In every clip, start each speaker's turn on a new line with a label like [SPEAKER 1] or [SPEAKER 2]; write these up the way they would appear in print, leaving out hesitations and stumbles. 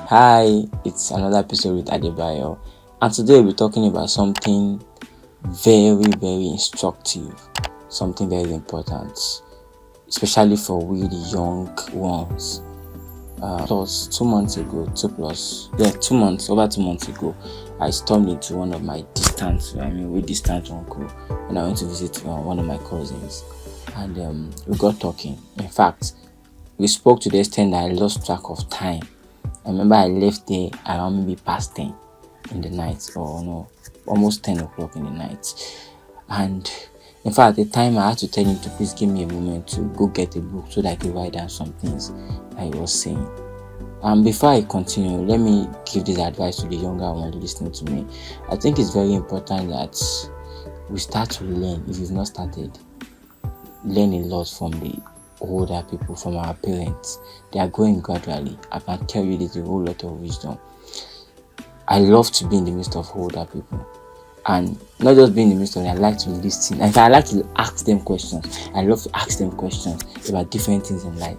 [SPEAKER 1] Hi, it's another episode with Adebayo, and today we'll be talking about something very instructive, something very important, especially for we the young ones. Plus 2 months ago, over 2 months ago, I stumbled into one of my distant uncle when I went to visit one of my cousins, and we got talking. In fact, we spoke to the extent that I lost track of time. I remember I left there around maybe past 10 in the night, or no, almost 10 o'clock in the night. And in fact, at the time I had to tell him to please give me a moment to go get a book so that I could write down some things that he was saying. And before I continue, let me give this advice to the younger ones listening to me. I think it's very important that we start to learn. If you've not started, learn a lot from the older people, from our parents. They are growing gradually. I can tell you there's a whole lot of wisdom. I love to be in the midst of older people, and not just be in the midst of them. I like to listen. In fact, I like to ask them questions. I love to ask them questions about different things in life.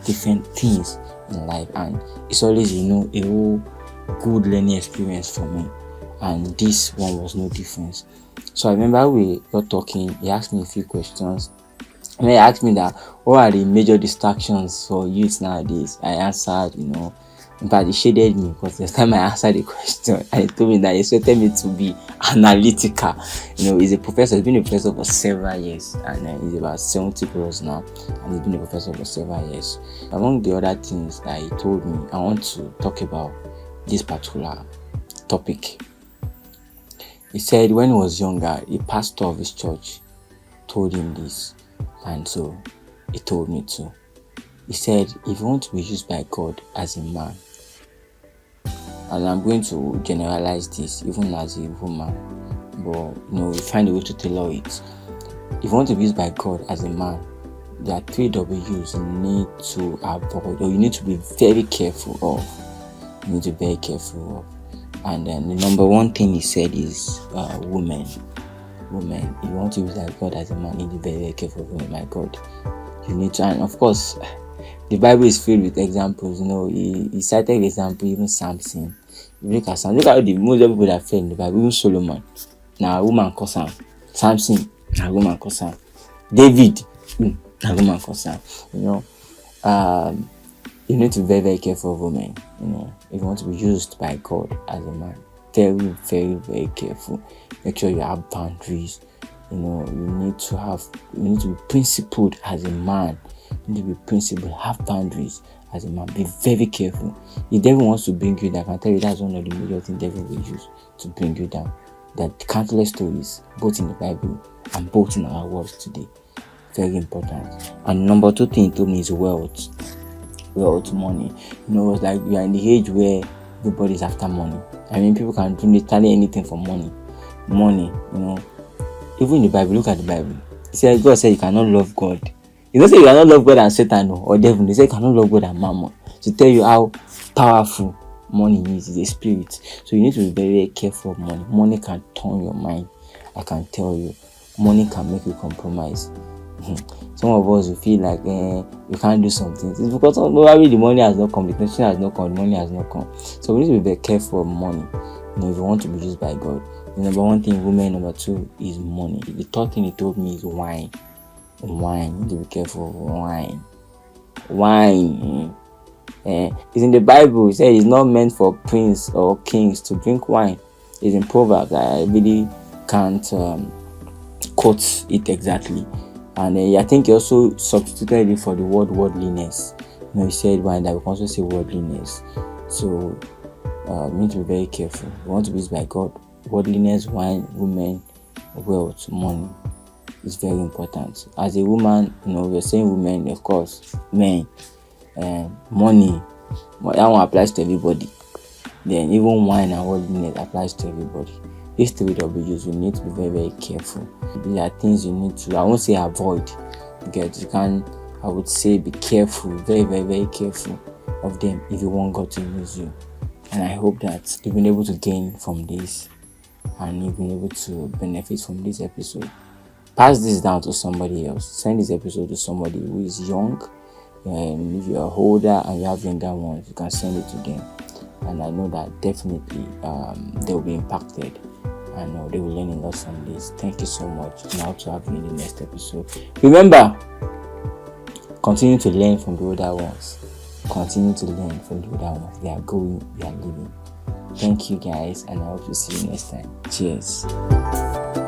[SPEAKER 1] Different things in life, and it's always a whole good learning experience for me. And this one was no difference. So I remember we got talking. He asked me a few questions. And he asked me that what are the major distractions for youth nowadays. I answered, in fact, he shaded me because the time I answered the question, he told me that he expected me to be analytical. He's a professor. He's been a professor for several years, and he's about 70 plus now, and he's been a professor for several years. Among the other things that he told me, I want to talk about this particular topic. He said when he was younger, a pastor of his church told him this, and so he told me too. He said, if you want to be used by God as a man, and I'm going to generalize this even as a woman, but we find a way to tailor it. If you want to be used by God as a man, there are 3 W's you need to avoid, or you need to be very careful of. And then the number one thing he said is women. If you want to be used by God as a man, you need to be very careful of women. My God, you need to, and of course, the Bible is filled with examples. He cited example, even Samson. You look at Samson, look at the most of people that fell in the Bible. Even Solomon, now a woman cause him. Samson, a woman cause him. David, a woman cause him. You need to be very careful of women. If you want to be used by God as a man, very careful. Make sure you have boundaries. You need to be principled as a man. You need to be principled, have boundaries as a man. Be very careful. If devil wants to bring you down, I can tell you that's one of the major things devil will use to bring you down. There are countless stories, both in the Bible and both in our world today. Very important. And number 2 thing he told me is wealth, money. It's like we are in the age where everybody's after money. People can do literally anything for money. Even in the Bible, look at the Bible. God said you cannot love God. He doesn't say you cannot love God and Satan or devil. He said you cannot love God and mammon. To tell you how powerful money is. It's a spirit. So you need to be very careful of money. Money can turn your mind. I can tell you. Money can make you compromise. Some of us will feel like you can't do something. It's because probably the money has not come, the tension has not come, the money has not come. So we need to be very careful of money. If you want to be used by God. The number 1 thing, women. Number 2 is money. The 3rd thing he told me is wine. You need to be careful of wine. It's in the Bible. It says it's not meant for prince or kings to drink wine. It's in Proverbs. I really can't quote it exactly. And I think he also substituted it for the word worldliness. He said wine, that we can also say worldliness. So we need to be very careful. We want to be used by God. Worldliness, wine, women, wealth, money is very important. As a woman, we're saying women, of course, men, money, that one applies to everybody. Then even wine and worldliness applies to everybody. These 3 W's, you need to be very careful. These are things you need to, I won't say avoid, because you can, I would say be careful, very careful of them if you want God to use you. And I hope that you've been able to gain from this, and you've been able to benefit from this episode. Pass this down to somebody else. Send this episode to somebody who is young. And if you are older and you have younger ones, you can send it to them. and I know that definitely they will be impacted, and they will learn a lot from this. Thank you so much, and I hope to have you in the next episode. Remember, continue to learn from the older ones. Continue to learn from the older ones. They are going, they are living. Thank you guys, and I hope to see you next time. Cheers.